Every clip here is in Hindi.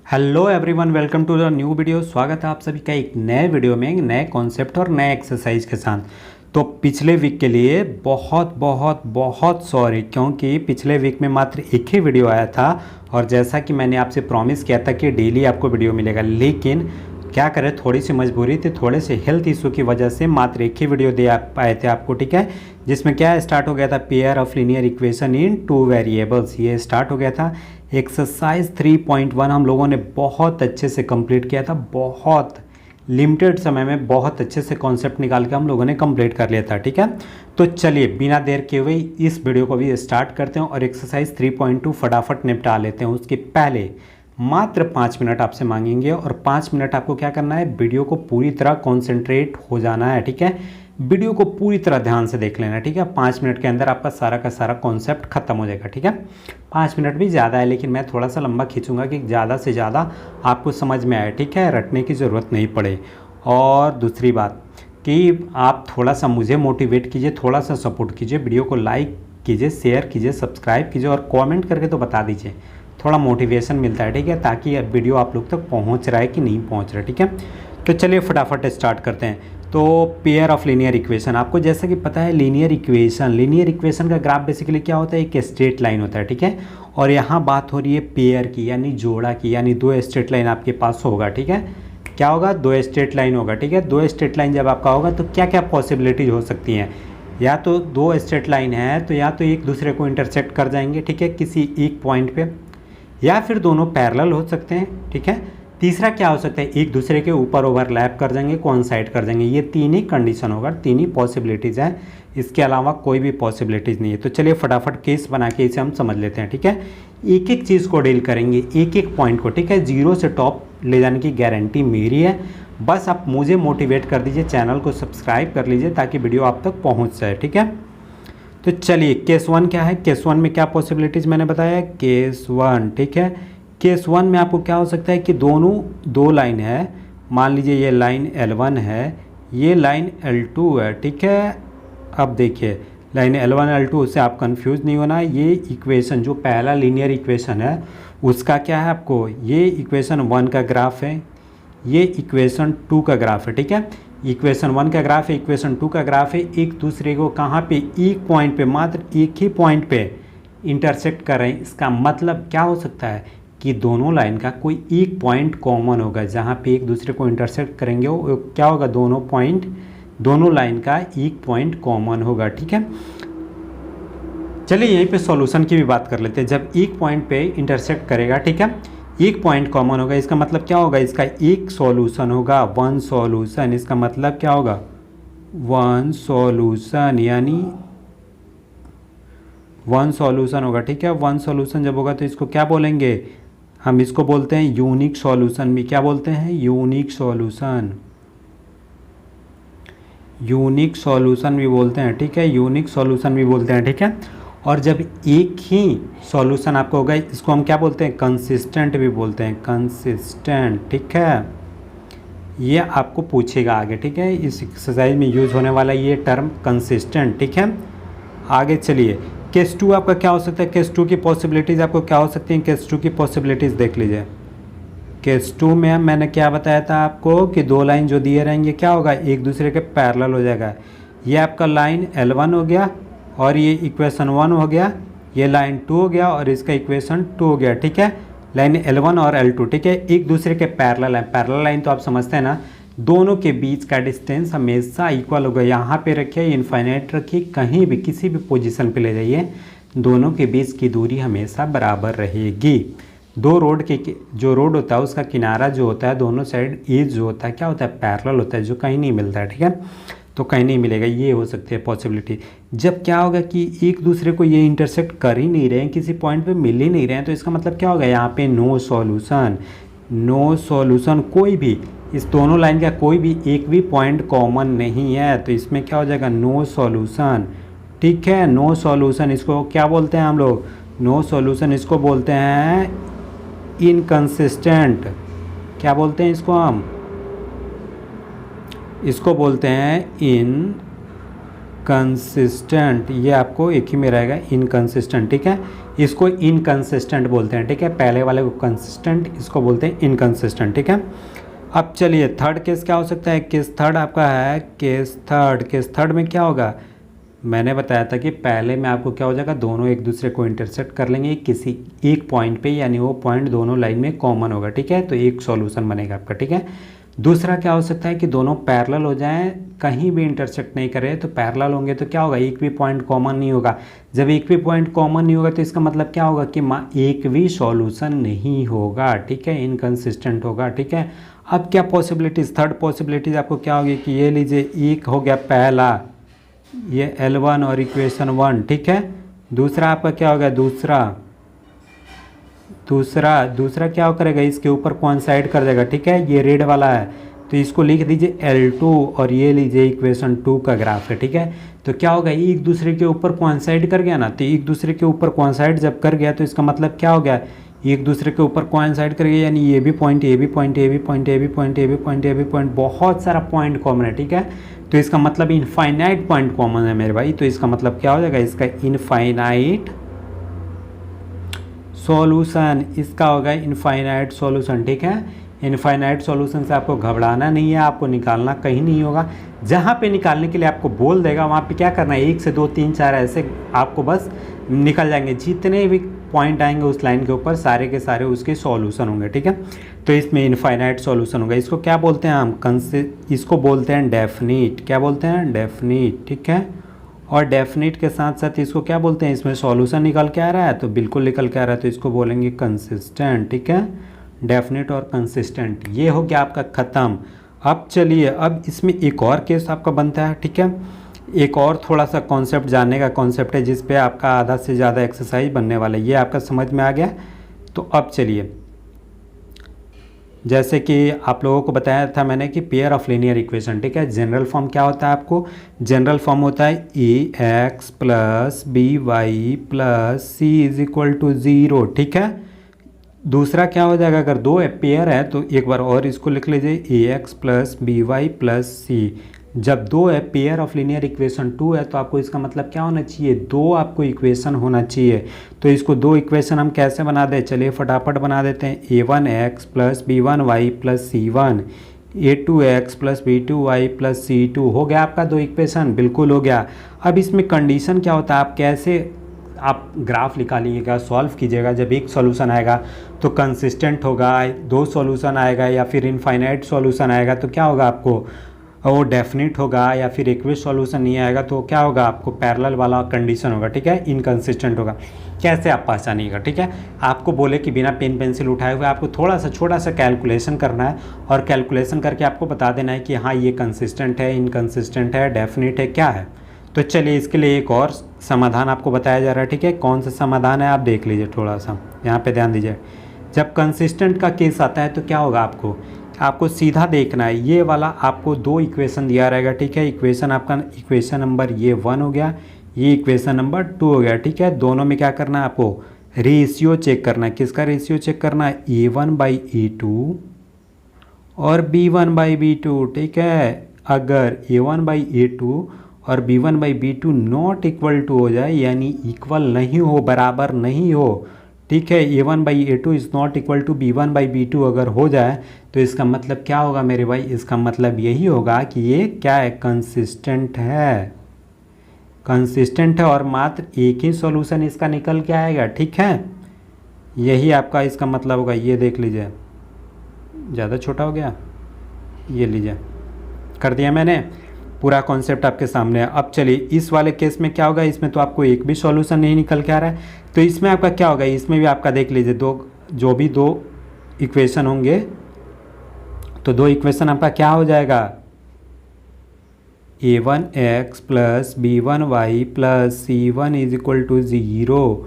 Hello everyone, welcome to the new video. स्वागत है आप सभी का एक नए वीडियो में, एक नए कॉन्सेप्ट और नए एक्सरसाइज के साथ। तो पिछले वीक के लिए बहुत बहुत बहुत सॉरी, क्योंकि पिछले वीक में मात्र एक ही वीडियो आया था और जैसा कि मैंने आपसे प्रॉमिस किया था कि डेली आपको वीडियो मिलेगा, लेकिन क्या करें, थोड़ी सी मजबूरी थी, थोड़े से हेल्थ इशू की वजह से मात्र एक ही वीडियो दे पाए थे आपको, ठीक है। जिसमें क्या स्टार्ट हो गया था, pair of linear equation in two variables, ये स्टार्ट हो गया था। एक्सरसाइज 3.1 हम लोगों ने बहुत अच्छे से कंप्लीट किया था, बहुत लिमिटेड समय में बहुत अच्छे से कॉन्सेप्ट निकाल के हम लोगों ने कंप्लीट कर लिया था, ठीक है। तो चलिए बिना देर किए हुए इस वीडियो को भी स्टार्ट करते हैं और एक्सरसाइज 3.2 फटाफट निपटा लेते हैं। उसके पहले मात्र 5 मिनट आपसे मांगेंगे और 5 मिनट आपको क्या करना है, वीडियो को पूरी तरह कॉन्सेंट्रेट हो जाना है, ठीक है। वीडियो को पूरी तरह ध्यान से देख लेना, ठीक है। 5 मिनट के अंदर आपका सारा का सारा कॉन्सेप्ट खत्म हो जाएगा, ठीक है। 5 मिनट भी ज़्यादा है, लेकिन मैं थोड़ा सा लंबा खींचूंगा कि ज़्यादा से ज़्यादा आपको समझ में आए, ठीक है, रटने की ज़रूरत नहीं पड़े। और दूसरी बात कि आप थोड़ा सा मुझे मोटिवेट कीजिए, थोड़ा सा सपोर्ट कीजिए, वीडियो को लाइक कीजिए, शेयर कीजिए, सब्सक्राइब कीजिए और कॉमेंट करके तो बता दीजिए, थोड़ा मोटिवेशन मिलता है, ठीक है, ताकि वीडियो आप लोग तक पहुंच रहा है कि नहीं पहुंच रहा है, ठीक है। तो चलिए फटाफट स्टार्ट करते हैं। तो पेयर ऑफ लीनियर इक्वेशन, आपको जैसा कि पता है लीनियर इक्वेशन का ग्राफ बेसिकली क्या होता है, एक स्ट्रेट लाइन होता है, ठीक है। और यहाँ बात हो रही है पेयर की, यानी जोड़ा की, यानी दो स्ट्रेट लाइन आपके पास होगा, ठीक है। क्या होगा, दो स्ट्रेट लाइन होगा, ठीक है। दो स्ट्रेट लाइन जब आपका होगा तो क्या क्या पॉसिबिलिटीज हो सकती हैं, या तो दो स्ट्रेट लाइन है तो या तो एक दूसरे को इंटरसेक्ट कर जाएंगे, ठीक है, किसी एक पॉइंट पे, या फिर दोनों पैरेलल हो सकते हैं, ठीक है। तीसरा क्या हो सकता है, एक दूसरे के ऊपर ओवरलैप कर जाएंगे, कोइंसाइड कर जाएंगे। ये तीन ही कंडीशन होगा, तीन ही पॉसिबिलिटीज़ हैं, इसके अलावा कोई भी पॉसिबिलिटीज़ नहीं है। तो चलिए फटाफट केस बना के इसे हम समझ लेते हैं, ठीक है। एक एक चीज़ को डील करेंगे, एक एक पॉइंट को, ठीक है। जीरो से टॉप ले जाने की गारंटी मेरी है, बस आप मुझे मोटिवेट कर दीजिए, चैनल को सब्सक्राइब कर लीजिए ताकि वीडियो आप तक पहुँच जाए, ठीक है। तो चलिए केस वन क्या है, केस वन में क्या पॉसिबिलिटीज़ मैंने बताया, केस वन, ठीक है। केस वन में आपको क्या हो सकता है कि दोनों दो लाइन है, मान लीजिए ये लाइन L1 है, ये लाइन L2 है, ठीक है। अब देखिए लाइन L1 L2 से आप कंफ्यूज नहीं होना, ये इक्वेशन जो पहला लीनियर इक्वेशन है उसका क्या है, आपको ये इक्वेशन 1 का ग्राफ है, ये इक्वेशन 2 का ग्राफ है, ठीक है। इक्वेशन 1 का ग्राफ है, इक्वेशन 2 का ग्राफ है, एक दूसरे को कहाँ पे, एक पॉइंट पे, मात्र एक ही पॉइंट पे इंटरसेक्ट कर रहे हैं। इसका मतलब क्या हो सकता है कि दोनों लाइन का कोई एक पॉइंट कॉमन होगा, जहाँ पे एक दूसरे को इंटरसेक्ट करेंगे वो क्या होगा, दोनों लाइन का एक पॉइंट कॉमन होगा, ठीक है। चलिए यहीं पे सॉल्यूशन की भी बात कर लेते हैं। जब एक पॉइंट पे इंटरसेक्ट करेगा, ठीक है, एक पॉइंट कॉमन होगा, इसका मतलब क्या होगा, इसका एक सॉल्यूशन होगा, वन सॉल्यूशन। इसका मतलब क्या होगा, वन सॉल्यूशन, यानी वन सॉल्यूशन होगा, ठीक है। वन सॉल्यूशन जब होगा तो इसको क्या बोलेंगे, हम इसको बोलते हैं यूनिक सॉल्यूशन भी। क्या बोलते हैं, यूनिक सॉल्यूशन, यूनिक सॉल्यूशन भी बोलते हैं, ठीक है, यूनिक सॉल्यूशन भी बोलते हैं, ठीक है। और जब एक ही सॉल्यूशन आपको होगा, इसको हम क्या बोलते हैं, कंसिस्टेंट भी बोलते हैं, कंसिस्टेंट, ठीक है। ये आपको पूछेगा आगे, ठीक है, इस एक्सरसाइज में यूज होने वाला ये टर्म कंसिस्टेंट, ठीक है। आगे चलिए केस 2 आपका क्या हो सकता है, केस 2 की पॉसिबिलिटीज़ आपको क्या हो सकती हैं, केस 2 की पॉसिबिलिटीज़ देख लीजिए। केस 2 में मैंने क्या बताया था आपको कि दो लाइन जो दिए रहेंगे क्या होगा, एक दूसरे के पैरेलल हो जाएगा। ये आपका लाइन L1 हो गया और ये इक्वेशन 1 हो गया, ये लाइन 2 हो गया और इसका इक्वेशन 2 हो गया, ठीक है। लाइन L1 और L2, ठीक है, एक दूसरे के पैरेलल है। पैरेलल लाइन तो आप समझते हैं ना, दोनों के बीच का डिस्टेंस हमेशा इक्वल होगा। यहाँ पे रखिए, इनफाइनाइट रखिए, कहीं भी किसी भी पोजीशन पे ले जाइए, दोनों के बीच की दूरी हमेशा बराबर रहेगी। दो रोड के जो रोड होता है उसका किनारा जो होता है, दोनों साइड एज जो होता है क्या होता है, पैरेलल होता है, जो कहीं नहीं मिलता है, ठीक है। तो कहीं नहीं मिलेगा, ये हो सकती है पॉसिबिलिटी। जब क्या होगा कि एक दूसरे को ये इंटरसेक्ट कर ही नहीं रहे हैं, किसी पॉइंट पे मिल ही नहीं रहे हैं, तो इसका मतलब क्या होगा, यहाँ पे नो सॉल्यूशन, नो सॉल्यूशन, कोई भी इस दोनों लाइन का कोई भी एक भी पॉइंट कॉमन नहीं है, तो इसमें क्या हो जाएगा, नो सॉल्यूशन, ठीक है। नो सॉल्यूशन इसको क्या बोलते हैं हम लोग, नो सॉल्यूशन इसको बोलते हैं इनकंसिस्टेंट। क्या बोलते हैं इसको हम, इसको बोलते हैं इनकंसिस्टेंट। ये आपको एक ही में रहेगा, इनकंसिस्टेंट, ठीक है। इसको इनकंसिस्टेंट बोलते हैं, ठीक है। पहले वाले को कंसिस्टेंट, इसको बोलते हैं इनकंसिस्टेंट, ठीक है। अब चलिए थर्ड केस क्या हो सकता है। केस थर्ड आपका है केस थर्ड में क्या होगा, मैंने बताया था कि पहले में आपको क्या हो जाएगा, दोनों एक दूसरे को इंटरसेक्ट कर लेंगे किसी एक पॉइंट पे, यानी वो पॉइंट दोनों लाइन में कॉमन होगा, ठीक है। तो एक सॉल्यूशन बनेगा आपका, ठीक है। दूसरा क्या हो सकता है कि दोनों पैरेलल हो जाएं, कहीं भी इंटरसेक्ट नहीं करे, तो पैरेलल होंगे तो क्या होगा, एक भी पॉइंट कॉमन नहीं होगा। जब एक भी पॉइंट कॉमन नहीं होगा तो इसका मतलब क्या होगा कि एक भी सॉल्यूशन नहीं होगा, ठीक है, इनकंसिस्टेंट होगा, ठीक है। अब क्या पॉसिबिलिटीज़, थर्ड पॉसिबिलिटीज़ आपको क्या होगी कि ये लीजिए, एक हो गया पहला ये L1 और इक्वेशन 1, ठीक है। दूसरा आपका क्या हो गया, दूसरा क्या करेगा, इसके ऊपर कोइंसाइड कर देगा, ठीक है। ये रेड वाला है तो इसको लिख दीजिए L2 और ये लीजिए इक्वेशन 2 का ग्राफ है, ठीक है। तो क्या होगा, एक दूसरे के ऊपर कोइंसाइड कर गया ना, तो एक दूसरे के ऊपर कोइंसाइड जब कर गया तो इसका मतलब क्या हो गया, एक दूसरे के ऊपर कोइंसाइड कर गया, यानी ये भी पॉइंट, ये भी पॉइंट, ये भी पॉइंट, ये भी पॉइंट, ये भी पॉइंट, ये भी पॉइंट, बहुत सारा पॉइंट कॉमन है, ठीक है। तो इसका मतलब इनफाइनाइट पॉइंट कॉमन है मेरे भाई। तो इसका मतलब क्या हो जाएगा, इसका इनफाइनाइट सॉल्यूशन, इसका होगा इनफाइनाइट सॉल्यूशन, ठीक है। इनफाइनाइट सॉल्यूशन से आपको घबराना नहीं है, आपको निकालना कहीं नहीं होगा। जहाँ पे निकालने के लिए आपको बोल देगा वहाँ पे क्या करना है, 1 से 2 3 4 ऐसे आपको बस निकल जाएंगे, जितने भी पॉइंट आएंगे उस लाइन के ऊपर सारे के सारे उसके सॉल्यूशन होंगे, ठीक है। तो इसमें इनफाइनाइट सॉल्यूशन होगा। इसको क्या बोलते हैं हम, इसको बोलते हैं डेफिनिट, क्या बोलते हैं, डेफिनिट, ठीक है। और डेफिनिट के साथ साथ इसको क्या बोलते हैं, इसमें सॉल्यूशन निकल के आ रहा है, तो बिल्कुल निकल के आ रहा है, तो इसको बोलेंगे कंसिस्टेंट, ठीक है। डेफिनिट और कंसिस्टेंट, ये हो गया आपका ख़त्म। अब चलिए, अब इसमें एक और केस आपका बनता है, ठीक है। एक और थोड़ा सा कॉन्सेप्ट जानने का कॉन्सेप्ट है, जिस पे आपका आधा से ज़्यादा एक्सरसाइज बनने वाला है, ये आपका समझ में आ गया। तो अब चलिए, जैसे कि आप लोगों को बताया था मैंने कि पेयर ऑफ लीनियर इक्वेशन, ठीक है। जनरल फॉर्म क्या होता है, आपको जनरल फॉर्म होता है ax plus by plus c is equal to 0, ठीक है। दूसरा क्या हो जाएगा, अगर दो पेयर है तो एक बार और इसको लिख लीजिए ax plus by plus c। जब दो है पेयर ऑफ लीनियर इक्वेशन 2 है तो आपको इसका मतलब क्या होना चाहिए, दो आपको इक्वेशन होना चाहिए। तो इसको दो इक्वेशन हम कैसे बना दें, चलिए फटाफट बना देते हैं। a1x plus b1y plus c1, a2x plus b2y plus c2, हो गया आपका दो इक्वेशन, बिल्कुल हो गया। अब इसमें कंडीशन क्या होता है, आप कैसे आप ग्राफ निकालिएगा, सॉल्व कीजिएगा। जब एक सॉल्यूशन आएगा तो कंसिस्टेंट होगा, दो सॉल्यूशन आएगा या फिर इनफाइनाइट सॉल्यूशन आएगा तो क्या होगा आपको, वो डेफिनिट होगा, या फिर इक्विवेलेंट सॉल्यूशन नहीं आएगा तो क्या होगा, आपको पैरेलल वाला कंडीशन होगा, ठीक है, इनकंसिस्टेंट होगा। कैसे आप पहचानिएगा, ठीक है। आपको बोले कि बिना पेन पेंसिल उठाए हुए आपको थोड़ा सा छोटा सा कैलकुलेशन करना है, और कैलकुलेशन करके आपको बता देना है कि हाँ ये कंसिस्टेंट है, इनकंसिस्टेंट है, डेफिनिट है, क्या है। तो चलिए इसके लिए एक और समाधान आपको बताया जा रहा है, ठीक है। कौन सा समाधान है आप देख लीजिए, थोड़ा सा यहाँ पे ध्यान दीजिए। जब कंसिस्टेंट का केस आता है तो क्या होगा, आपको सीधा देखना है, ये वाला आपको दो इक्वेशन दिया रहेगा, ठीक है। इक्वेशन आपका इक्वेशन नंबर ये 1 हो गया, ये इक्वेशन नंबर 2 हो गया, ठीक है। दोनों में क्या करना है, आपको रेशियो चेक करना है। किसका रेशियो चेक करना है, a1/a2 और b1/b2, ठीक है। अगर a1/a2 और b1/b2 नॉट इक्वल टू हो जाए, यानी इक्वल नहीं हो, बराबर नहीं हो, ठीक है, a1/a2 is not equal to b1/b2 अगर हो जाए तो इसका मतलब क्या होगा मेरे भाई, इसका मतलब यही होगा कि ये क्या है, कंसिस्टेंट है, कंसिस्टेंट है, और मात्र एक ही सॉल्यूशन इसका निकल के आएगा, ठीक है। यही आपका इसका मतलब होगा। ये देख लीजिए, ज़्यादा छोटा हो गया, ये लीजिए कर दिया मैंने, पूरा कॉन्सेप्ट आपके सामने है। अब चलिए इस वाले केस में क्या होगा, इसमें तो आपको एक भी सॉल्यूशन नहीं निकल के आ रहा है, तो इसमें आपका क्या होगा, इसमें भी आपका देख लीजिए, जो भी दो इक्वेशन होंगे तो दो इक्वेशन आपका क्या हो जाएगा, a1x plus b1y plus c1 is equal to 0,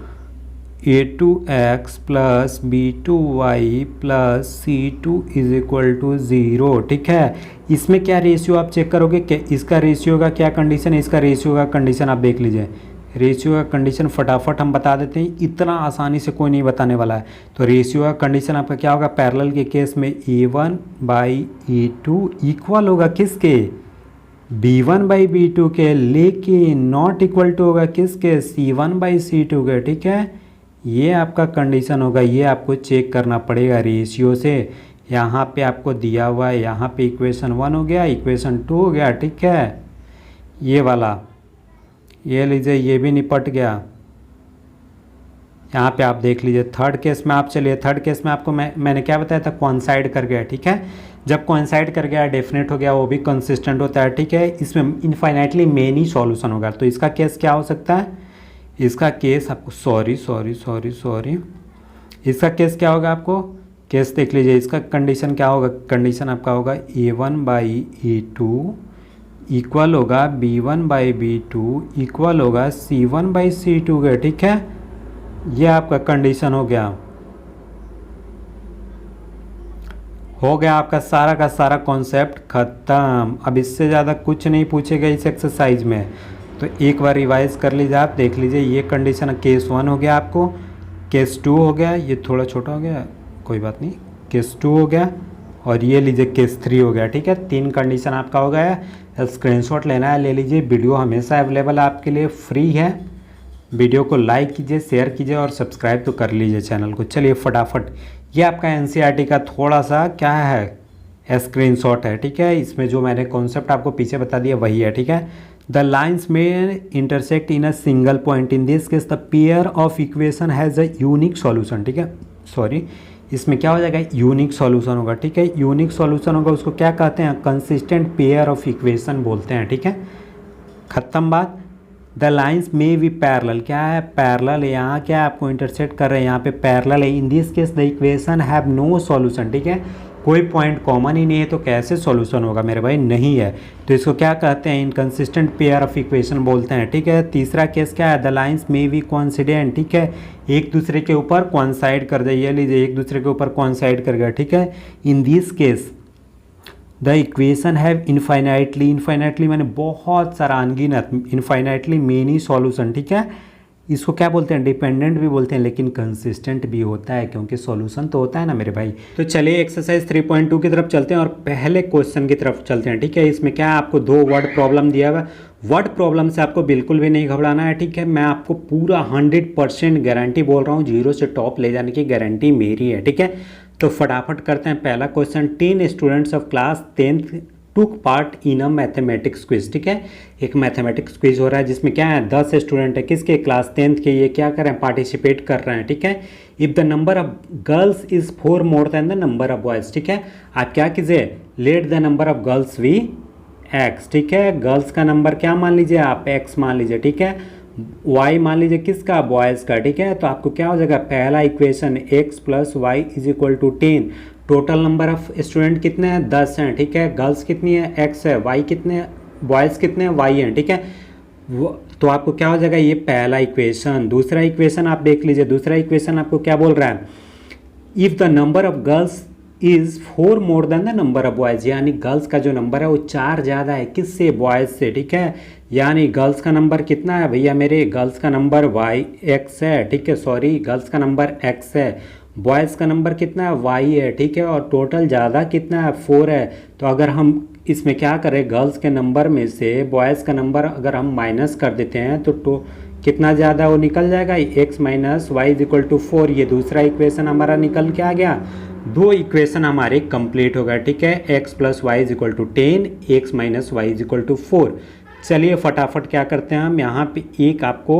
a2x plus b2y plus c2 is equal to 0, ठीक है। इसमें क्या रेशियो आप चेक करोगे, कि इसका रेशियो का क्या कंडीशन है, इसका रेशियो का कंडीशन आप देख लीजिए। रेशियो का कंडीशन फटाफट हम बता देते हैं, इतना आसानी से कोई नहीं बताने वाला है। तो रेशियो का कंडीशन आपका क्या होगा, पैरेलल के केस में a1/a2 इक्वल होगा किसके, b1/b2 के, लेकिन नॉट इक्वल टू होगा किसके, c1/c2 के, ठीक है। ये आपका कंडीशन होगा, ये आपको चेक करना पड़ेगा रेशियो से। यहाँ पे आपको दिया हुआ है, यहाँ पे इक्वेशन 1 हो गया, इक्वेशन 2 हो गया, ठीक है। ये वाला ये लीजिए, ये भी निपट गया। यहाँ पे आप देख लीजिए थर्ड केस में आप चलिए, थर्ड केस में आपको मैंने क्या बताया था, कोइंसाइड कर गया, ठीक है। जब कोइंसाइड कर गया, डेफिनेट हो गया, वो भी कंसिस्टेंट होता है, ठीक है। इसमें इनफाइनाइटली मेनी सॉल्यूशन होगा। तो इसका केस क्या हो सकता है, इसका केस आपको सॉरी इसका केस क्या होगा, आपको केस देख लीजिए। इसका कंडीशन क्या होगा, कंडीशन आपका होगा A1/A2 इक्वल होगा B1/B2 इक्वल होगा C1/C2 के, ठीक है। ये आपका कंडीशन हो गया आपका सारा का सारा कॉन्सेप्ट खत्म। अब इससे ज़्यादा कुछ नहीं पूछेगा इस एक्सरसाइज में। तो एक बार रिवाइज कर लीजिए, आप देख लीजिए। ये कंडीशन केस 1 हो गया, आपको केस 2 हो गया, ये थोड़ा छोटा हो गया, कोई बात नहीं, केस 2 हो गया, और ये लीजिए केस 3 हो गया, ठीक है। 3 कंडीशन आपका हो गया है। स्क्रीनशॉट लेना है ले लीजिए। वीडियो हमेशा अवेलेबल आपके लिए फ्री है। वीडियो को लाइक कीजिए, शेयर कीजिए और सब्सक्राइब तो कर लीजिए चैनल को। चलिए फटाफट, ये आपका एनसीईआरटी का थोड़ा सा क्या है, स्क्रीनशॉट है, ठीक है। इसमें जो मैंने कॉन्सेप्ट आपको पीछे बता दिया वही है, ठीक है। द लाइन्स में intersect in a single point, in this case the pair of equation has a unique solution, ठीक है। सॉरी, इसमें क्या हो जाएगा, यूनिक सॉल्यूशन होगा, ठीक है। यूनिक सॉल्यूशन होगा, उसको क्या कहते हैं, कंसिस्टेंट पेयर ऑफ इक्वेशन बोलते हैं, ठीक है। खत्म बात। द लाइन्स में भी पैरेलल, क्या है, पैरेलल। यहाँ क्या आपको इंटरसेक्ट कर रहे हैं, यहाँ पे पैरेलल है। In this case the equation have no solution, ठीक है। कोई पॉइंट कॉमन ही नहीं है, तो कैसे सॉल्यूशन होगा मेरे भाई, नहीं है। तो इसको क्या कहते हैं, इनकंसिस्टेंट पेयर ऑफ इक्वेशन बोलते हैं, ठीक है। तीसरा केस क्या है, द लाइन्स में भी कोइंसिडेंट, ठीक है, एक दूसरे के ऊपर कोइंसाइड कर दे। ये लीजिए, एक दूसरे के ऊपर कोइंसाइड कर गया, ठीक है। In this case the equation have infinitely मैंने बहुत सारा अनगिनत, इनफाइनाइटली मेनी सॉल्यूशन, ठीक है। इसको क्या बोलते हैं, डिपेंडेंट भी बोलते हैं, लेकिन कंसिस्टेंट भी होता है, क्योंकि सॉल्यूशन तो होता है ना मेरे भाई। तो चलिए एक्सरसाइज 3.2 की तरफ चलते हैं और पहले क्वेश्चन की तरफ चलते हैं, ठीक है। इसमें क्या है, आपको 2 वर्ड प्रॉब्लम दिया हुआ। वर्ड प्रॉब्लम से आपको बिल्कुल भी नहीं घबराना है, ठीक है। मैं आपको पूरा 100% गारंटी बोल रहा हूँ, 0 से टॉप ले जाने की गारंटी मेरी है, ठीक है। तो फटाफट करते हैं पहला question. 10 students of class 10th took part in a mathematics quiz, ठीक है। एक मैथमेटिक्स क्विज हो रहा है जिसमें क्या है, 10 स्टूडेंट है, किसके, क्लास 10th के। ये क्या कर रहे हैं, पार्टिसिपेट कर रहे हैं, ठीक है। If the number of girls is 4 more than the number of boys, ठीक है। आप क्या कीजिए, let the number of girls we x, ठीक है। गर्ल्स का नंबर क्या मान लीजिए आप, एक्स मान लीजिए, ठीक है। y मान लीजिए किसका, बॉयज़ का, ठीक है। तो आपको क्या हो जाएगा, पहला equation x + y = 10। Total number of student कितने हैं, 10 हैं, ठीक है। गर्ल्स कितनी है, x है, y कितने, बॉयज़ कितने हैं, y हैं, ठीक है। तो आपको क्या हो जाएगा, ये पहला इक्वेशन। दूसरा इक्वेशन आप देख लीजिए, दूसरा इक्वेशन आपको क्या बोल रहा है, if the number of girls is 4 more than the number of boys, यानी गर्ल्स का जो नंबर है वो 4 ज़्यादा है, किससे, बॉयज़ से, ठीक है। यानी गर्ल्स का नंबर कितना है भैया मेरे, गर्ल्स का नंबर x है, ठीक है। सॉरी, गर्ल्स का नंबर x है, बॉयज़ का नंबर कितना है, y है, ठीक है। और टोटल ज़्यादा कितना है, 4 है। तो अगर हम इसमें क्या करें, गर्ल्स के नंबर में से बॉयज़ का नंबर अगर हम माइनस कर देते हैं तो कितना ज़्यादा वो निकल जाएगा, x - y = 4। ये दूसरा इक्वेशन हमारा निकल के आ गया। 2 इक्वेशन हमारे कंप्लीट हो गए, ठीक है। x + y = 10, x - y = 4। चलिए फटाफट क्या करते हैं, हम यहाँ पे एक आपको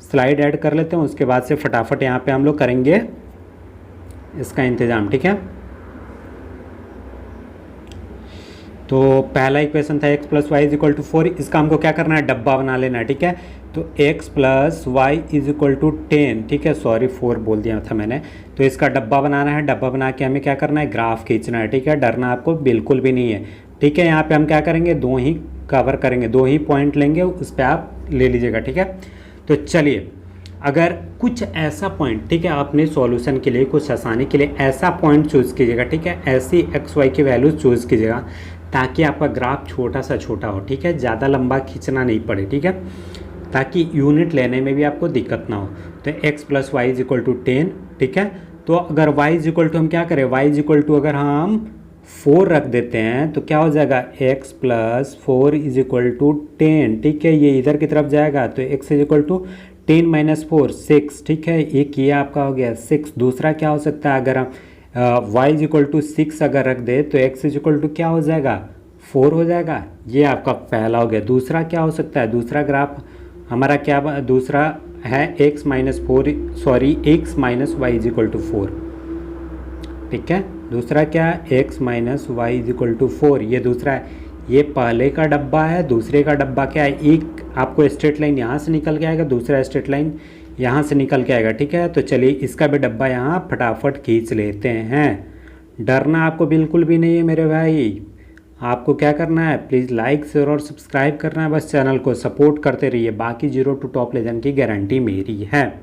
स्लाइड ऐड कर लेते हैं, उसके बाद से फटाफट यहाँ पे हम लोग करेंगे इसका इंतज़ाम, ठीक है। तो पहला इक्वेशन था x + y = 4। इसका हमको क्या करना है, डब्बा बना लेना है, ठीक है। तो x + y = 10, ठीक है। सॉरी, 4 बोल दिया था मैंने। तो इसका डब्बा बनाना है, डब्बा बना के हमें क्या करना है, ग्राफ खींचना है, ठीक है। डरना आपको बिल्कुल भी नहीं है, ठीक है। यहाँ पे हम क्या करेंगे, 2 ही कवर करेंगे, 2 ही पॉइंट लेंगे, उस पर आप ले लीजिएगा, ठीक है। तो चलिए, अगर कुछ ऐसा पॉइंट, ठीक है, अपने सॉल्यूशन के लिए, कुछ आसानी के लिए ऐसा पॉइंट चूज़ कीजिएगा, ठीक है। ऐसी एक्स वाई की वैल्यूज चूज़ कीजिएगा ताकि आपका ग्राफ छोटा सा छोटा हो, ठीक है। ज़्यादा लंबा खींचना नहीं पड़े, ठीक है, ताकि यूनिट लेने में भी आपको दिक्कत ना हो। तो x + y = 10, ठीक है। तो अगर y = हम क्या करें, y = अगर हम 4 रख देते हैं तो क्या हो जाएगा, x + 4 = 10, ठीक है। ये इधर की तरफ जाएगा तो x = 10 माइनस 4 6, ठीक है, एक ये आपका हो गया 6। दूसरा क्या हो सकता है, अगर हम y इज इक्वल टू 6 अगर रख दे तो x इज इक्वल टू क्या हो जाएगा, 4 हो जाएगा। ये आपका पहला हो गया। दूसरा क्या हो सकता है, दूसरा ग्राफ हमारा क्या दूसरा है x minus 4, sorry x minus y is equal to 4, ठीक है। दूसरा क्या है, x minus y is equal to 4, ये दूसरा है। ये पहले का डब्बा है, दूसरे का डब्बा क्या है, एक आपको स्ट्रेट लाइन यहाँ से निकल के आएगा, दूसरा स्ट्रेट लाइन यहाँ से निकल के आएगा, ठीक है। तो चलिए इसका भी डब्बा यहाँ फटाफट खींच लेते हैं। डरना आपको बिल्कुल भी नहीं है मेरे भाई। आपको क्या करना है, प्लीज़ लाइक शेयर और सब्सक्राइब करना है, बस चैनल को सपोर्ट करते रहिए। बाकी 0 टू टॉप लेजेंड की गारंटी मेरी है।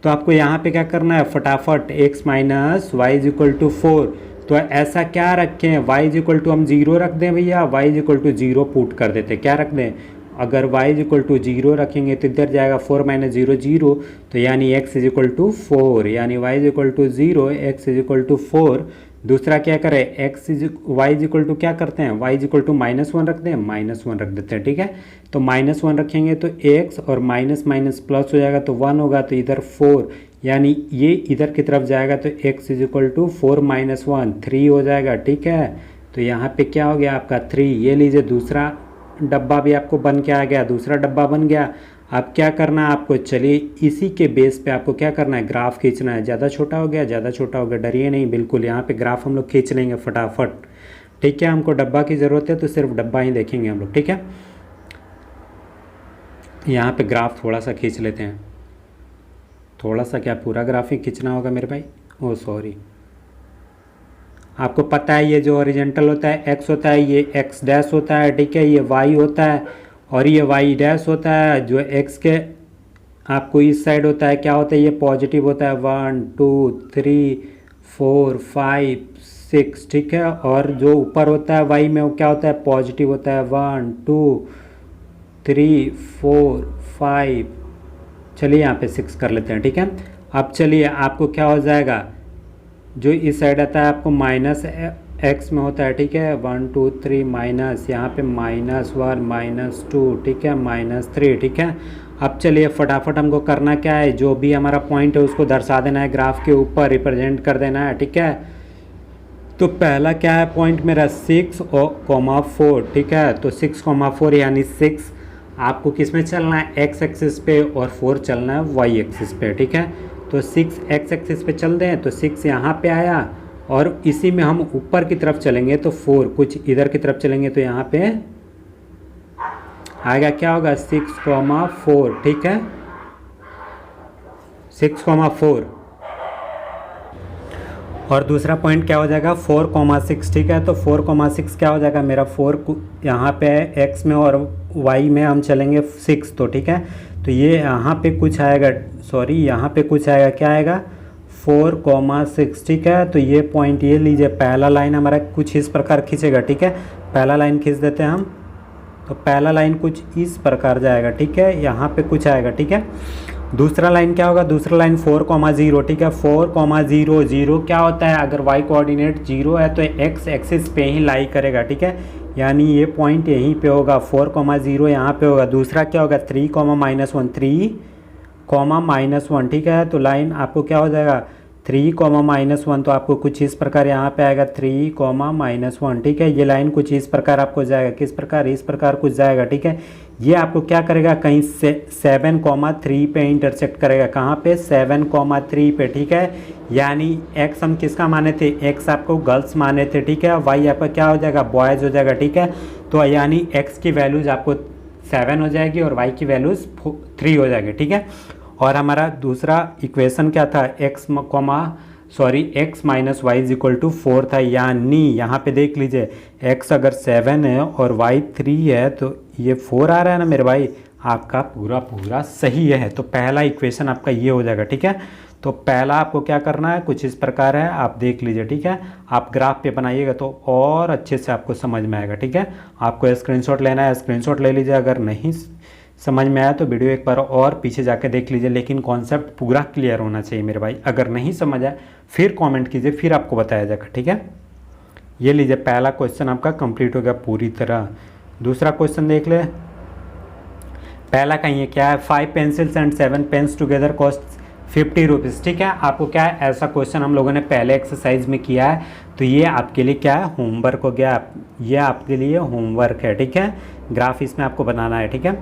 तो आपको यहाँ पे क्या करना है, फटाफट x minus y is equal to 4। तो ऐसा क्या रखें, y इज इक्वल टू हम 0 रख दें भैया, y is equal to 0 put कर देते। क्या रख दें, अगर y इज इक्वल टू 0 रखेंगे तो इधर जाएगा 4 माइनस 0 0, तो यानी x इज इक्वल टू 4, यानी y is equal to 0, x is equal to 4। दूसरा क्या करें, y इज इक्वल टू क्या करते हैं, y इज इक्वल टू -1 रख दें, -1 रख देते हैं, ठीक है। तो -1 रखेंगे तो x और माइनस माइनस प्लस हो जाएगा तो 1 होगा, तो इधर 4, यानी ये इधर की तरफ जाएगा तो x is equal to 4 minus 1 3 हो जाएगा, ठीक है। तो यहाँ पे क्या हो गया आपका 3। ये लीजिए दूसरा डब्बा भी आपको बन के आ गया, दूसरा डब्बा बन गया। अब क्या करना है आपको, चलिए इसी के बेस पे आपको क्या करना है, ग्राफ खींचना है। ज़्यादा छोटा हो गया, ज़्यादा छोटा हो गया, डरिए नहीं बिल्कुल। यहाँ पे ग्राफ हम लोग खींच लेंगे फटाफट, ठीक है। हमको डब्बा की ज़रूरत है तो सिर्फ डब्बा ही देखेंगे हम लोग, ठीक है। यहाँ पे ग्राफ थोड़ा सा खींच लेते हैं, थोड़ा सा क्या पूरा ग्राफ ही खींचना होगा मेरे भाई, ओ सॉरी। आपको पता है ये जो ओरिजेंटल होता है x होता है, ये x डैश होता है, ठीक है, ये y होता है और ये y डैश होता है। जो x के आपको इस साइड होता है क्या होता है, ये पॉजिटिव होता है, 1 2 3 4 5 6, ठीक है। और जो ऊपर होता है y में वो क्या होता है, पॉजिटिव होता है, 1 2 3 4 5, चलिए यहाँ पे 6 कर लेते हैं, ठीक है। अब चलिए आपको क्या हो जाएगा, जो इस साइड आता है आपको -x में होता है, ठीक है, 1 2 3 माइनस, यहाँ पे -1 -2, ठीक है, -3, ठीक है। अब चलिए फटाफट हमको करना क्या है, जो भी हमारा पॉइंट है उसको दर्शा देना है, ग्राफ के ऊपर रिप्रेजेंट कर देना है, ठीक है। तो पहला क्या है पॉइंट मेरा 6 और 4, ठीक है। तो 6, 4 यानी 6 आपको किस में चलना है, x एक्सिस पे, और 4 चलना है y एक्सिस पे, ठीक है। तो 6 x एक्सिस पे चल दें तो 6 यहाँ पे आया, और इसी में हम ऊपर की तरफ चलेंगे तो 4 कुछ इधर की तरफ चलेंगे तो यहाँ पे आएगा, क्या होगा 6, 4, ठीक है, 6, 4। और दूसरा पॉइंट क्या हो जाएगा 4, 6, ठीक है। तो 4, 6 क्या हो जाएगा मेरा, 4 यहाँ पे x में और y में हम चलेंगे 6, तो ठीक है। तो ये यहाँ पे कुछ आएगा, सॉरी यहाँ पे कुछ आएगा, क्या आएगा 4, 6, ठीक है। तो ये पॉइंट ये लीजिए, पहला लाइन हमारा कुछ इस प्रकार खींचेगा, ठीक है। पहला लाइन खींच देते हैं हम, तो पहला लाइन कुछ इस प्रकार जाएगा, ठीक है, यहाँ पे कुछ आएगा, ठीक है। दूसरा लाइन क्या होगा, दूसरा लाइन 4, 0, ठीक है। 4, 0, 0 क्या होता है, अगर y कोऑर्डिनेट 0 है तो x एक्सिस पे ही लाई करेगा, ठीक है, यानी ये पॉइंट यहीं पे होगा, 4, 0 यहाँ पे होगा। दूसरा क्या होगा 3, -1, 3, -1, ठीक है। तो लाइन आपको क्या हो जाएगा 3, -1, तो आपको कुछ इस प्रकार यहाँ पे आएगा 3, -1, ठीक है। ये लाइन कुछ इस प्रकार आपको जाएगा, किस प्रकार, इस प्रकार कुछ जाएगा, ठीक है। ये आपको क्या करेगा, कहीं से 7, 3 पे इंटरसेक्ट करेगा, कहाँ पे 7, 3 पे, ठीक है। यानी x हम किसका माने थे, x आपको गर्ल्स माने थे, ठीक है। y आपका क्या हो जाएगा, बॉयज़ हो जाएगा, ठीक है। तो यानी x की वैल्यूज़ आपको 7 हो जाएगी और y की वैल्यूज़ 3 हो जाएगी, ठीक है। और हमारा दूसरा इक्वेशन क्या था, x minus y is equal to 4 था, यानी यहाँ पे देख लीजिए x अगर 7 है और y 3 है तो ये 4 आ रहा है ना मेरे भाई, आपका पूरा सही है। तो पहला इक्वेशन आपका ये हो जाएगा, ठीक है। तो पहला आपको क्या करना है, कुछ इस प्रकार है, आप देख लीजिए, ठीक है। आप ग्राफ पे बनाइएगा तो और अच्छे से आपको समझ में आएगा, ठीक है। आपको स्क्रीनशॉट लेना है, स्क्रीनशॉट ले लीजिए। अगर नहीं समझ में आया तो वीडियो एक बार और पीछे जाके देख लीजिए, लेकिन कॉन्सेप्ट पूरा क्लियर होना चाहिए मेरे भाई। अगर नहीं समझ आया फिर कमेंट कीजिए, फिर आपको बताया जाएगा, ठीक है। ये लीजिए पहला क्वेश्चन आपका कंप्लीट हो गया पूरी तरह। दूसरा क्वेश्चन देख ले, पहला कहीं है क्या है, 5 pencils and 7 pens together cost 50 rupees. ठीक है, आपको क्या है, ऐसा क्वेश्चन हम लोगों ने पहले एक्सरसाइज में किया है, तो ये आपके लिए क्या है, होमवर्क हो गया। ये आपके लिए होमवर्क है। ठीक है, ग्राफ इसमें आपको बनाना है। ठीक है,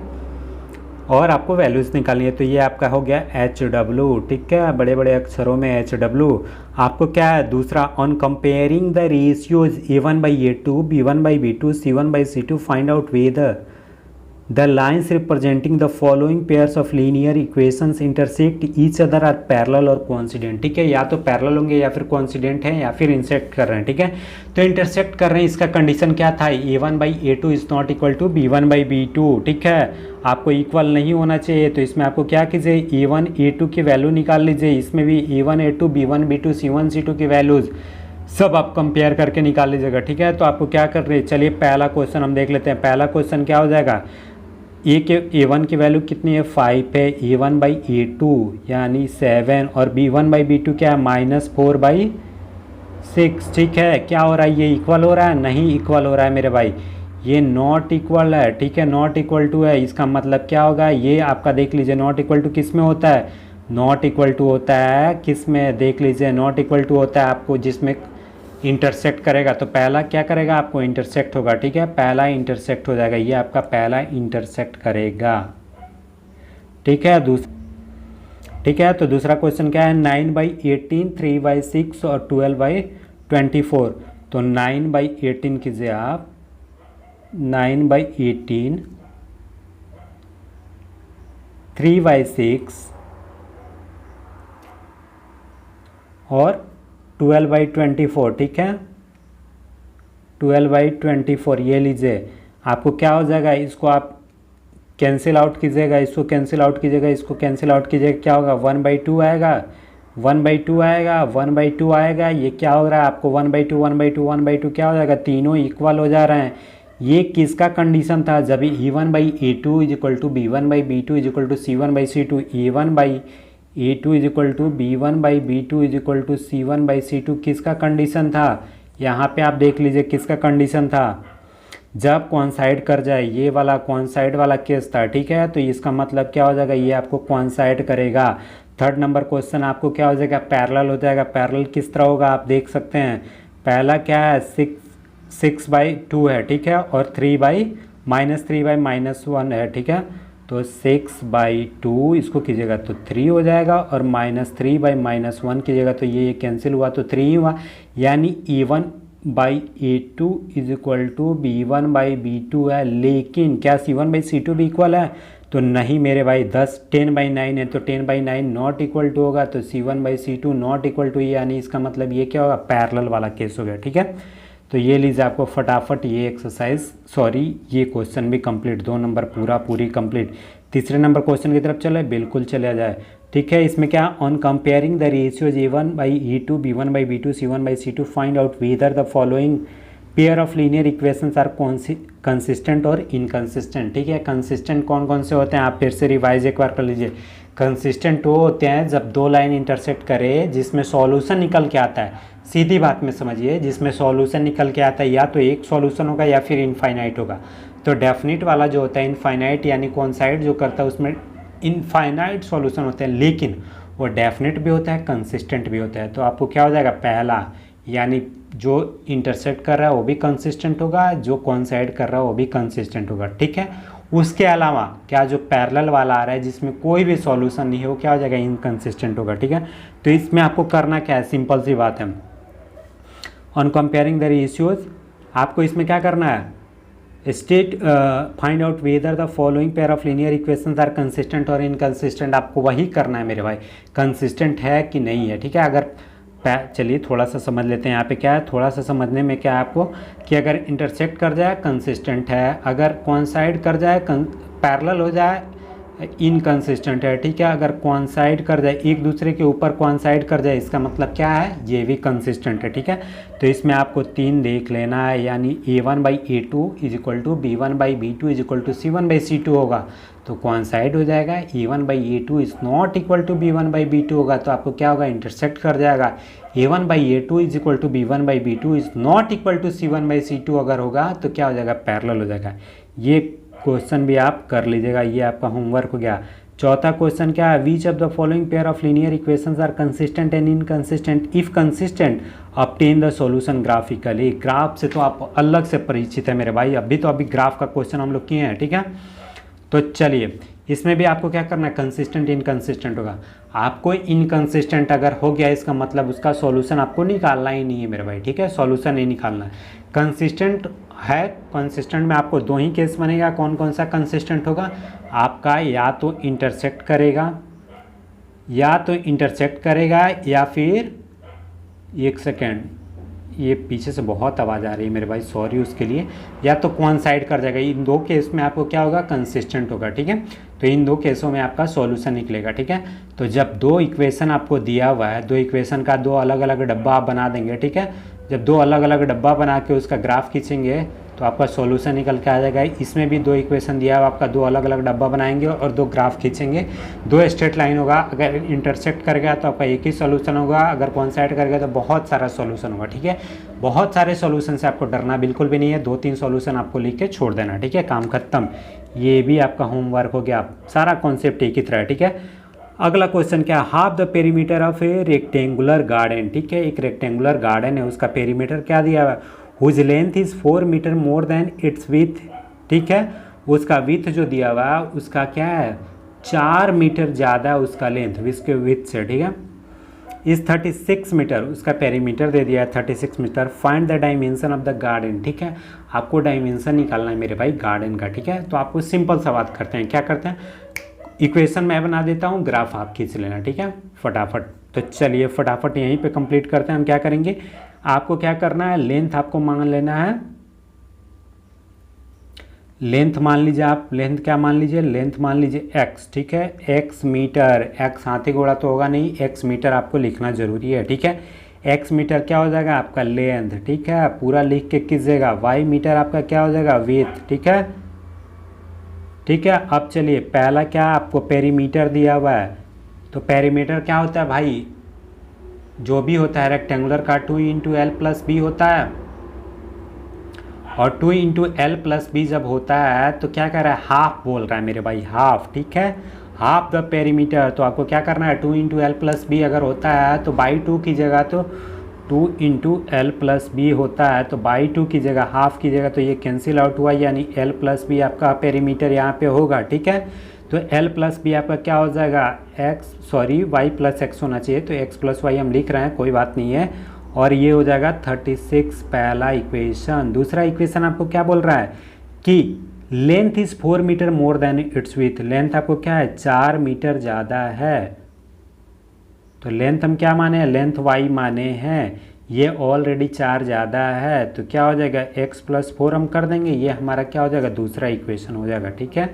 और आपको वैल्यूज़ निकालनी है। तो ये आपका हो गया HW। ठीक है, बड़े बड़े अक्षरों में HW। आपको क्या है, दूसरा, on comparing the ratios A1/A2, B1/B2, C1/C2 find out weather the lines representing the following pairs of linear equations intersect each other are parallel or coincident। ठीक है, या तो पैरेलल होंगे या फिर कोइंसिडेंट हैं या फिर इंटरसेक्ट कर रहे हैं। ठीक है, तो इंटरसेक्ट कर रहे हैं, इसका कंडीशन क्या था, A1/A2 is not equal to B1/B2। ठीक है, आपको इक्वल नहीं होना चाहिए, तो इसमें आपको क्या कीजिए, A1 A2 की वैल्यू निकाल लीजिए। इसमें भी A1 A2 B1 B2 C1 C2 की वैल्यूज़ सब आप कंपेयर करके निकाल लीजिएगा। ठीक है, तो आपको क्या कर रहे हैं, चलिए पहला क्वेश्चन हम देख लेते हैं। पहला क्वेश्चन क्या हो जाएगा, A1 की वैल्यू कितनी है, 5 है, A1/A2 यानी 7, और B1/B2 क्या है, -4/6। ठीक है, क्या हो रहा है, ये इक्वल हो रहा है, नहीं इक्वल हो रहा है मेरे भाई, ये नॉट इक्वल है। ठीक है, नॉट इक्वल टू है, इसका मतलब क्या होगा, ये आपका देख लीजिए नॉट इक्वल टू किस में होता है, नॉट इक्वल टू होता है किस में, देख लीजिए नॉट इक्वल टू होता है आपको जिसमें इंटरसेक्ट करेगा। तो पहला क्या करेगा, आपको इंटरसेक्ट होगा। ठीक है, पहला इंटरसेक्ट हो जाएगा, ये आपका पहला इंटरसेक्ट करेगा। ठीक है, ठीक है, तो दूसरा क्वेश्चन क्या है, 9/18, 3/6 और 12/24। तो 9/18 कीजिए आप, 9/18, 3/6 और 12/24। ठीक है, 12/24 ये लीजिए, आपको क्या हो जाएगा, इसको आप कैंसिल आउट कीजिएगा, इसको कैंसिल आउट कीजिएगा, इसको कैंसिल आउट कीजिएगा, क्या होगा, 1/2 आएगा, 1/2 आएगा, 1/2 आएगा। ये क्या हो रहा है आपको, 1/2 1/2 1/2 क्या हो जाएगा, तीनों इक्वल हो जा रहे हैं। ये किसका कंडीशन था, जब A1/A2 is equal to B1/B2 is equal to C1/C2, A1/A2 is equal to B1/B2 is equal to C1/C2 किसका कंडीशन था, यहाँ पे आप देख लीजिए किसका कंडीशन था, जब कॉन्साइड कर जाए, ये वाला कॉन्साइड वाला केस था। ठीक है, तो इसका मतलब क्या हो जाएगा, ये आपको कॉन्साइड करेगा। थर्ड नंबर क्वेश्चन आपको क्या हो जाएगा, पैरेलल हो जाएगा। पैरेलल किस तरह होगा आप देख सकते हैं, पहला क्या है, 6/2 है। ठीक है, और -3/-1 है। ठीक है, तो 6/2 इसको कीजिएगा तो 3 हो जाएगा, और -3/-1 कीजिएगा तो ये कैंसिल हुआ तो 3 हुआ, यानी A1/A2 is equal to B1/B2 है। लेकिन क्या C1/C2 भी इक्वल है, तो नहीं मेरे भाई, 10/9 है, तो 10/9 नॉट इक्वल टू होगा, तो C1/C2 नॉट इक्वल टू, यानी इसका मतलब ये क्या होगा, पैरेलल वाला केस हो गया। ठीक है, तो ये लीजिए आपको फटाफट ये एक्सरसाइज, सॉरी ये क्वेश्चन भी कंप्लीट, 2 नंबर पूरी कंप्लीट। तीसरे नंबर क्वेश्चन की तरफ चले, बिल्कुल चला जाए। ठीक है, इसमें क्या, on comparing the ratios A1/A2, B1/B2, C1/C2 find out whether the following pair of linear equations are consistent और इनकंसिस्टेंट। ठीक है, कंसिस्टेंट कौन कौन से होते हैं, आप फिर से रिवाइज एक बार कर लीजिए। कंसिस्टेंट वो होते हैं जब दो लाइन इंटरसेक्ट करे जिसमें सॉल्यूशन निकल के आता है, सीधी बात में समझिए, जिसमें सॉल्यूशन निकल के आता है, या तो एक सॉल्यूशन होगा या फिर इनफाइनाइट होगा। तो डेफिनिट वाला जो होता है इनफाइनाइट, यानी कॉन्साइड जो करता है उसमें इनफाइनाइट सॉल्यूशन होते हैं, लेकिन वो डेफिनेट भी होता है, कंसिस्टेंट भी होता है। तो आपको क्या हो जाएगा, पहला यानी जो इंटरसेक्ट कर रहा है वो भी कंसिस्टेंट होगा, जो कॉन्साइड कर रहा है वो भी कंसिस्टेंट होगा। ठीक है, उसके अलावा क्या जो पैरेलल वाला आ रहा है जिसमें कोई भी सॉल्यूशन नहीं है, वो क्या हो जाएगा, इनकंसिस्टेंट होगा। ठीक है, तो इसमें आपको करना क्या है, सिंपल सी बात है, ऑन कंपेयरिंग द रेशियोज आपको इसमें क्या करना है, state find out whether the following pair of linear equations are consistent और इनकंसिस्टेंट। आपको वही करना है मेरे भाई, कंसिस्टेंट है कि नहीं है। ठीक है, अगर चलिए थोड़ा सा समझ लेते हैं, यहाँ पे क्या है, थोड़ा सा समझने में क्या है आपको, कि अगर इंटरसेक्ट कर जाए कंसिस्टेंट है, अगर कॉन्साइड कर जाए पैरेलल हो जाए इनकंसिस्टेंट है। ठीक है, अगर कॉन्साइड कर जाए, एक दूसरे के ऊपर कॉन्साइड कर जाए, इसका मतलब क्या है, ये भी कंसिस्टेंट है। ठीक है, तो इसमें आपको 3 देख लेना है, यानी A1/A2 is equal to B1/B2 is equal to C1/C2 होगा, तो कॉन्साइड हो जाएगा। A1/A2 is not equal to B1/B2 होगा, तो आपको क्या होगा, इंटरसेक्ट कर जाएगा। A1/A2 is equal to B1/B2 is not equal to C1/C2 अगर होगा तो क्या हो जाएगा, पैरेलल हो जाएगा। ये क्वेश्चन भी आप कर लीजिएगा, ये आपका होमवर्क हो गया। चौथा क्वेश्चन क्या है, which of the following pair of linear equations are consistent and inconsistent, if consistent obtain the solution graphically. Graph से तो आप अलग से परिचित है मेरे भाई, अभी ग्राफ का क्वेश्चन हम लोग किए हैं, ठीक है। तो चलिए इसमें भी आपको क्या करना है, कंसिस्टेंट इनकंसिस्टेंट होगा। आपको इनकंसिस्टेंट अगर हो गया इसका मतलब उसका सॉल्यूशन आपको निकालना ही नहीं है मेरे भाई, ठीक है, सॉल्यूशन नहीं निकालना है। कंसिस्टेंट है, कंसिस्टेंट में आपको दो ही केस बनेगा। कौन कौन सा कंसिस्टेंट होगा आपका, या तो इंटरसेक्ट करेगा या फिर, एक सेकेंड, ये पीछे से बहुत आवाज़ आ रही है मेरे भाई, सॉरी उसके लिए, या तो कोइंसाइड कर जाएगा। इन दो केस में आपको क्या होगा, कंसिस्टेंट होगा, ठीक है। तो इन दो केसों में आपका सॉल्यूशन निकलेगा, ठीक है। तो जब दो इक्वेशन आपको दिया हुआ है, दो इक्वेशन का दो अलग अलग डब्बा आप बना देंगे, ठीक है। जब दो अलग अलग डब्बा बना के उसका ग्राफ खींचेंगे तो आपका सॉल्यूशन निकल के आ जाएगा। इसमें भी दो इक्वेशन दिया है, आपका दो अलग अलग डब्बा बनाएंगे और दो ग्राफ खींचेंगे, दो स्ट्रेट लाइन होगा। अगर इंटरसेक्ट करेगा तो आपका एक ही सॉल्यूशन होगा, अगर कोइंसाइड करेगा तो बहुत सारा सॉल्यूशन होगा, ठीक है। बहुत सारे सॉल्यूशन से आपको डरना बिल्कुल भी नहीं है, 2-3 सॉल्यूशन आपको लिख के छोड़ देना, ठीक है, काम खत्म। ये भी आपका होमवर्क हो गया, सारा कॉन्सेप्ट एक ही तरह है, ठीक है। अगला क्वेश्चन क्या, half the perimeter of A rectangular garden, ठीक है। एक रेक्टेंगुलर गार्डन है, उसका पेरीमीटर क्या दिया हुआ है, whose length is 4 metre more than its width, ठीक है। उसका विथ जो दिया हुआ है उसका क्या है, 4 मीटर ज़्यादा उसका लेंथ इसके विथ से, ठीक है। इस 36 मीटर उसका पेरीमीटर दे दिया है, 36 metre. Find the dimension of the garden, ठीक है। आपको डायमेंशन निकालना है मेरे भाई गार्डन का, ठीक है। तो आपको सिंपल सा बात करते हैं, क्या करते हैं, इक्वेशन मैं बना देता हूँ, ग्राफ आप खींच लेना, ठीक है, फटाफट। तो चलिए फटाफट यहीं पे कंप्लीट करते हैं। हम क्या करेंगे, आपको क्या करना है, लेंथ आपको मान लेना है, लेंथ मान लीजिए आप, लेंथ क्या मान लीजिए, लेंथ मान लीजिए x, ठीक है। x मीटर, x हाथी घोड़ा तो होगा नहीं, x मीटर आपको लिखना जरूरी है, ठीक है। x मीटर क्या हो जाएगा आपका लेंथ, ठीक है, पूरा लिख के कीजिएगा। y मीटर आपका क्या हो जाएगा विड्थ, ठीक है, ठीक है। अब चलिए पहला क्या आपको पेरीमीटर दिया हुआ है, तो पेरीमीटर क्या होता है भाई, जो भी होता है रेक्टेंगुलर का 2 × l+b होता है, और 2 × l+b जब होता है तो क्या कर रहा है, हाफ बोल रहा है मेरे भाई, हाफ, ठीक है, हाफ द पेरीमीटर। तो आपको क्या करना है, 2 × l+b अगर होता है तो बाई 2 की जगह, तो 2 × l+b होता है तो बाई 2 की जगह हाफ की जगह, तो ये कैंसिल आउट हुआ, यानी l+b आपका पेरीमीटर यहाँ पे होगा, ठीक है। तो l+b आपका क्या हो जाएगा, y+x होना चाहिए, तो x+y हम लिख रहे हैं, कोई बात नहीं है। और ये हो जाएगा 36 पहला इक्वेशन। दूसरा इक्वेशन आपको क्या बोल रहा है कि length is 4 metre more than its width, length आपको क्या है, 4 मीटर ज़्यादा है। तो लेंथ हम क्या माने हैं, लेंथ y माने हैं, ये ऑलरेडी 4 ज़्यादा है, तो क्या हो जाएगा x+4 हम कर देंगे, ये हमारा क्या हो जाएगा, दूसरा इक्वेशन हो जाएगा, ठीक है।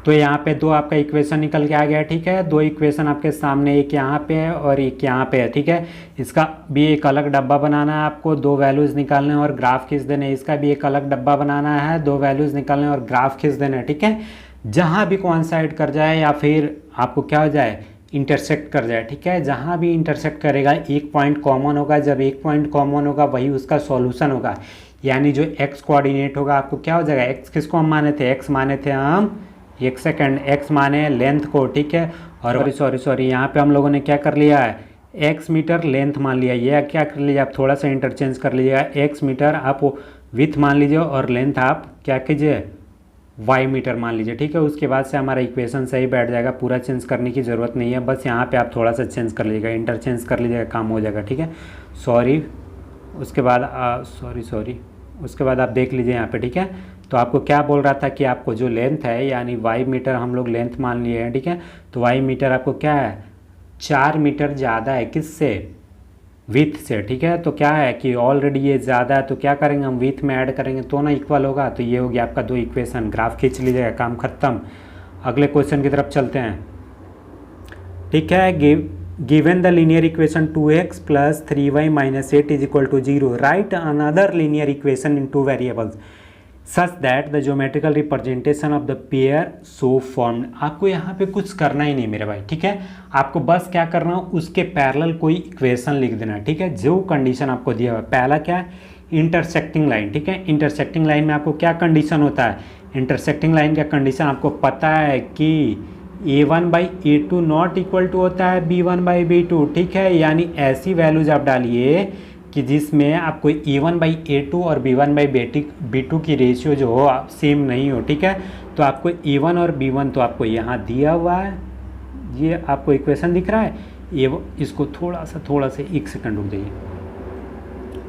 तो यहाँ पे दो आपका इक्वेशन निकल के आ गया, ठीक है। दो इक्वेशन आपके सामने, एक यहाँ पे है और एक यहाँ पे है, ठीक है। इसका भी एक अलग डब्बा बनाना है आपको, दो वैल्यूज़ निकालने और ग्राफ खींच देने। इसका भी एक अलग डब्बा बनाना है, दो वैल्यूज़ निकालने और ग्राफ खींच देना, ठीक है। जहाँ भी कोइंसाइड कर जाए या फिर आपको क्या हो जाए, इंटरसेक्ट कर जाए, ठीक है। जहाँ भी इंटरसेक्ट करेगा एक पॉइंट कॉमन होगा, जब एक पॉइंट कॉमन होगा वही उसका सॉल्यूशन होगा, यानी जो एक्स कोऑर्डिनेट होगा आपको क्या हो जाएगा, एक्स किसको हम माने थे, एक्स माने थे हम, एक सेकंड, एक्स माने लेंथ को, ठीक है। और सॉरी यहाँ पे हम लोगों ने क्या कर लिया है, एक्स मीटर लेंथ मान लिया, ये क्या कर लीजिए आप, थोड़ा सा इंटरचेंज कर लीजिएगा, एक्स मीटर आप विथ मान लीजिए और लेंथ आप क्या कीजिए, वाई मीटर मान लीजिए, ठीक है। उसके बाद से हमारा इक्वेशन सही बैठ जाएगा, पूरा चेंज करने की ज़रूरत नहीं है, बस यहाँ पे आप थोड़ा सा चेंज कर लीजिएगा, इंटरचेंज कर लीजिएगा, काम हो जाएगा, ठीक है। सॉरी, उसके बाद सॉरी उसके बाद आप देख लीजिए यहाँ पे, ठीक है। तो आपको क्या बोल रहा था कि आपको जो लेंथ है, यानी वाई मीटर हम लोग लेंथ मान लिए हैं, ठीक है। तो वाई मीटर आपको क्या है, 4 मीटर ज़्यादा है, किससे, विथ से, ठीक है। तो क्या है कि ऑलरेडी ये ज़्यादा है, तो क्या करेंगे हम, विथ में ऐड करेंगे तो ना इक्वल होगा। तो ये हो गया आपका दो इक्वेशन, ग्राफ खींच लीजिएगा, काम खत्म। अगले क्वेश्चन की तरफ चलते हैं, ठीक है। Given the linear equation 2x + 3y - 8 = 0, right another linear equation in 2 variables such that the geometrical representation of the pair so formed. आपको यहाँ पे कुछ करना ही नहीं मेरे भाई, ठीक है। आपको बस क्या करना है, उसके पैरेलल कोई इक्वेशन लिख देना, ठीक है। जो कंडीशन आपको दिया हुआ है, पहला क्या है, इंटरसेक्टिंग लाइन, ठीक है। इंटरसेक्टिंग लाइन में आपको क्या कंडीशन होता है, इंटरसेक्टिंग लाइन का कंडीशन आपको पता है कि A1/A2 नॉट इक्वल टू होता है B1/B2, ठीक है। यानी ऐसी वैल्यूज आप डालिए कि जिसमें आपको A1/A2 और B1/B2 की रेशियो जो हो सेम नहीं हो, ठीक है। तो आपको A1 और B1 तो आपको यहाँ दिया हुआ है, ये आपको इक्वेशन दिख रहा है। इसको थोड़ा सा 1 सेकंड रुक जाइए,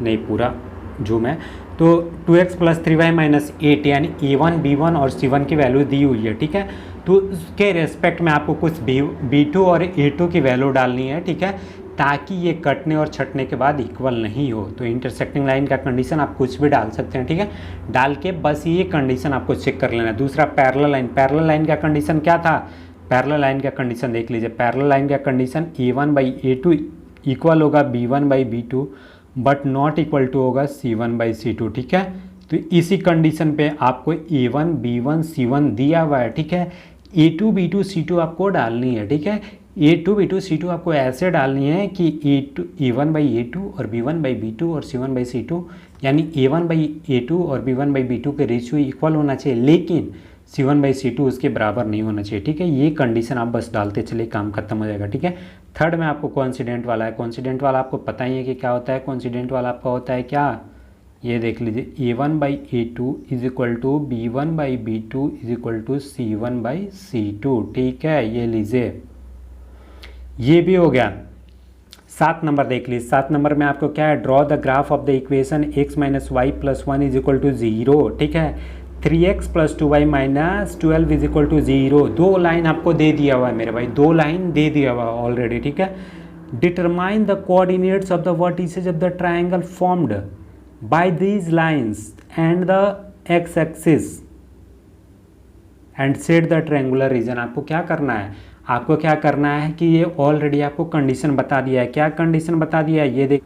नहीं पूरा जो मैं तो 2x + 3y - 8 यानी A1, B1 और C1 की वैल्यू दी हुई है, ठीक है। तो उसके रेस्पेक्ट में आपको कुछ B2 और A2 की वैल्यू डालनी है, ठीक है, ताकि ये कटने और छटने के बाद इक्वल नहीं हो। तो इंटरसेक्टिंग लाइन का कंडीशन आप कुछ भी डाल सकते हैं, ठीक है। डाल के बस ये कंडीशन आपको चेक कर लेना है। दूसरा पैरेलल लाइन का कंडीशन क्या था? पैरेलल लाइन का कंडीशन देख लीजिए। पैरेलल लाइन का कंडीशन A1/A2 इक्वल होगा B1/B2 but not equal to होगा C1/C2, ठीक है। तो इसी कंडीशन पे आपको A1, B1, C1 दिया हुआ है, ठीक है। A2, B2, C2 आपको डालनी है, ठीक है। A2, B2, C2 आपको ऐसे डालनी है कि A1/A2 और B1/B2 और C1/C2 यानी A1/A2 और B1/B2 के रेशियो इक्वल होना चाहिए, लेकिन C1/C2 उसके बराबर नहीं होना चाहिए, ठीक है। ये कंडीशन आप बस डालते चले, काम खत्म हो जाएगा, ठीक है। थर्ड में आपको कोइंसिडेंट वाला है। कोइंसिडेंट वाला आपको पता ही है कि क्या होता है। कोइंसिडेंट वाला आपका होता है क्या, ये देख लीजिए, A1/A2 is equal to B1/B2 is equal to C1/C2, ठीक है। ये लीजिए, ये भी हो गया। 7 नंबर देख लीजिए। 7 नंबर में आपको क्या है, draw the graph of the equation x - y + 1 is equal to 0, ठीक है। 3x + 2y - 12 is equal to 0। 2 line आपको दे दिया हुआ है मेरे भाई, 2 लाइन दे दिया हुआ है ऑलरेडी, ठीक है। Determine the coordinates of the vertices of the triangle formed by these lines and the x axis and shade the triangular region. आपको क्या करना है, आपको क्या करना है कि ये ऑलरेडी आपको कंडीशन बता दिया है। क्या कंडीशन बता दिया है, ये देख,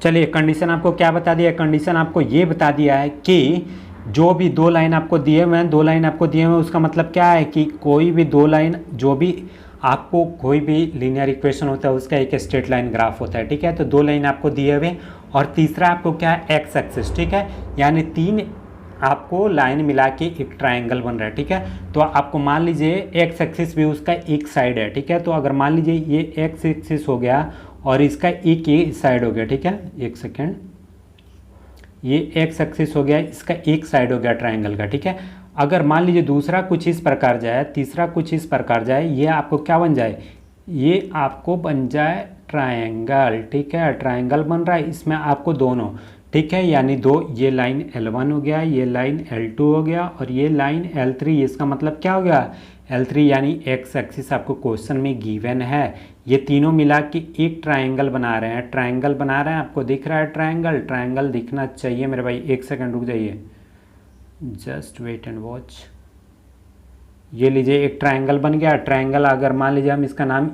चलिए कंडीशन आपको क्या बता दिया है। कंडीशन आपको ये बता दिया है कि जो भी 2 लाइन आपको दिए हुए हैं, 2 लाइन आपको दिए हुए हैं, उसका मतलब क्या है कि कोई भी 2 लाइन, जो भी आपको कोई भी लीनियर इक्वेशन होता है उसका एक स्ट्रेट लाइन ग्राफ होता है, ठीक है। तो 2 लाइन आपको दिए हुए और तीसरा आपको क्या है, एक्स एक्सिस, ठीक है। यानी 3 आपको लाइन मिला के एक ट्रायंगल बन रहा है, ठीक है। तो आपको मान लीजिए एक्स एक्सिस भी उसका एक साइड है, ठीक है। तो अगर मान लीजिए ये एक्स एक्सिस हो गया और इसका एक ये साइड हो गया, ठीक है। एक सेकेंड, ये एक्स एक्सिस हो गया, इसका एक साइड हो गया ट्रायंगल का, ठीक है। अगर मान लीजिए दूसरा कुछ इस प्रकार जाए, तीसरा कुछ इस प्रकार जाए, ये आपको क्या बन जाए, ये आपको बन जाए ट्रायंगल, ठीक है। ट्रायंगल बन रहा है, इसमें आपको दोनों, ठीक है, यानी 2, ये लाइन L1 हो गया, ये लाइन L2 हो गया और ये लाइन L3। इसका मतलब क्या हो गया, L3 यानी एक्स एक्सिस आपको क्वेश्चन में गिवन है। ये तीनों मिला के एक ट्रायंगल बना रहे हैं, ट्रायंगल बना रहे हैं। आपको दिख रहा है ट्रायंगल, ट्रायंगल दिखना चाहिए मेरे भाई। 1 सेकंड रुक जाइए, जस्ट वेट एंड वॉच। ये लीजिए, एक ट्रायंगल बन गया। ट्रायंगल अगर मान लीजिए हम इसका नाम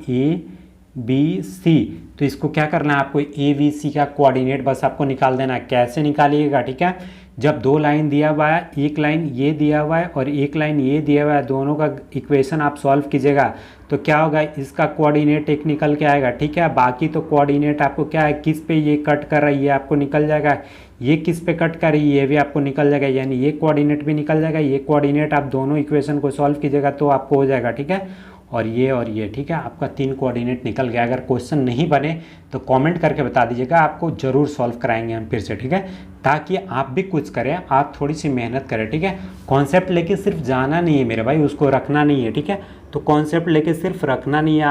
ABC, तो इसको क्या करना है, आपको ABC का कोऑर्डिनेट बस आपको निकाल देना है। कैसे निकालिएगा, ठीक है। जब 2 लाइन दिया हुआ है, एक लाइन ये दिया हुआ है और एक लाइन ये दिया हुआ है, दोनों का इक्वेशन आप सॉल्व कीजिएगा तो क्या होगा, इसका कोऑर्डिनेट एक निकल के आएगा, ठीक है। बाकी तो कोऑर्डिनेट आपको क्या है, किस पे ये कट कर रहा है ये आपको निकल जाएगा, ये किस पे कट कर रही है ये भी आपको निकल जाएगा, यानी ये कोऑर्डिनेट भी निकल जाएगा। ये कोऑर्डिनेट आप दोनों इक्वेशन को सॉल्व कीजिएगा तो आपको हो जाएगा, ठीक है। और ये, ठीक है, आपका 3 कोऑर्डिनेट निकल गया। अगर क्वेश्चन नहीं बने तो कमेंट करके बता दीजिएगा, आपको ज़रूर सॉल्व कराएंगे हम फिर से, ठीक है। ताकि आप भी कुछ करें, आप थोड़ी सी मेहनत करें, ठीक है। कॉन्सेप्ट लेके सिर्फ जाना नहीं है मेरे भाई, उसको रखना नहीं है, ठीक है। तो कॉन्सेप्ट लेके सिर्फ रखना नहीं है,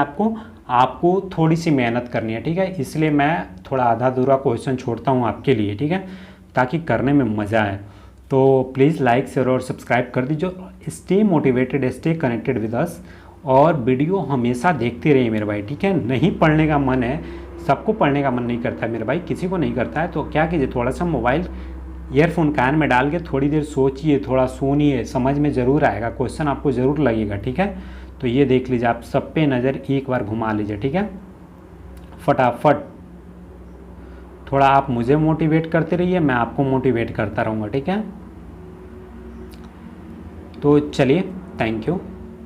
आपको थोड़ी सी मेहनत करनी है, ठीक है। इसलिए मैं थोड़ा आधा अधूरा क्वेश्चन छोड़ता हूँ आपके लिए, ठीक है, ताकि करने में मज़ा आए। तो प्लीज़ लाइक, शेयर और सब्सक्राइब कर दीजिए। Stay motivated, stay connected with us और वीडियो हमेशा देखते रहिए मेरे भाई, ठीक है। नहीं पढ़ने का मन है, सबको पढ़ने का मन नहीं करता है मेरे भाई, किसी को नहीं करता है। तो क्या कीजिए, थोड़ा सा मोबाइल ईयरफोन कान में डाल के थोड़ी देर सोचिए, थोड़ा सुनिए, समझ में ज़रूर आएगा, क्वेश्चन आपको ज़रूर लगेगा, ठीक है। तो ये देख लीजिए, आप सब पे नज़र एक बार घुमा लीजिए, ठीक है, फटाफट। थोड़ा आप मुझे मोटिवेट करते रहिए, मैं आपको मोटिवेट करता रहूँगा, ठीक है। तो चलिए, थैंक यू।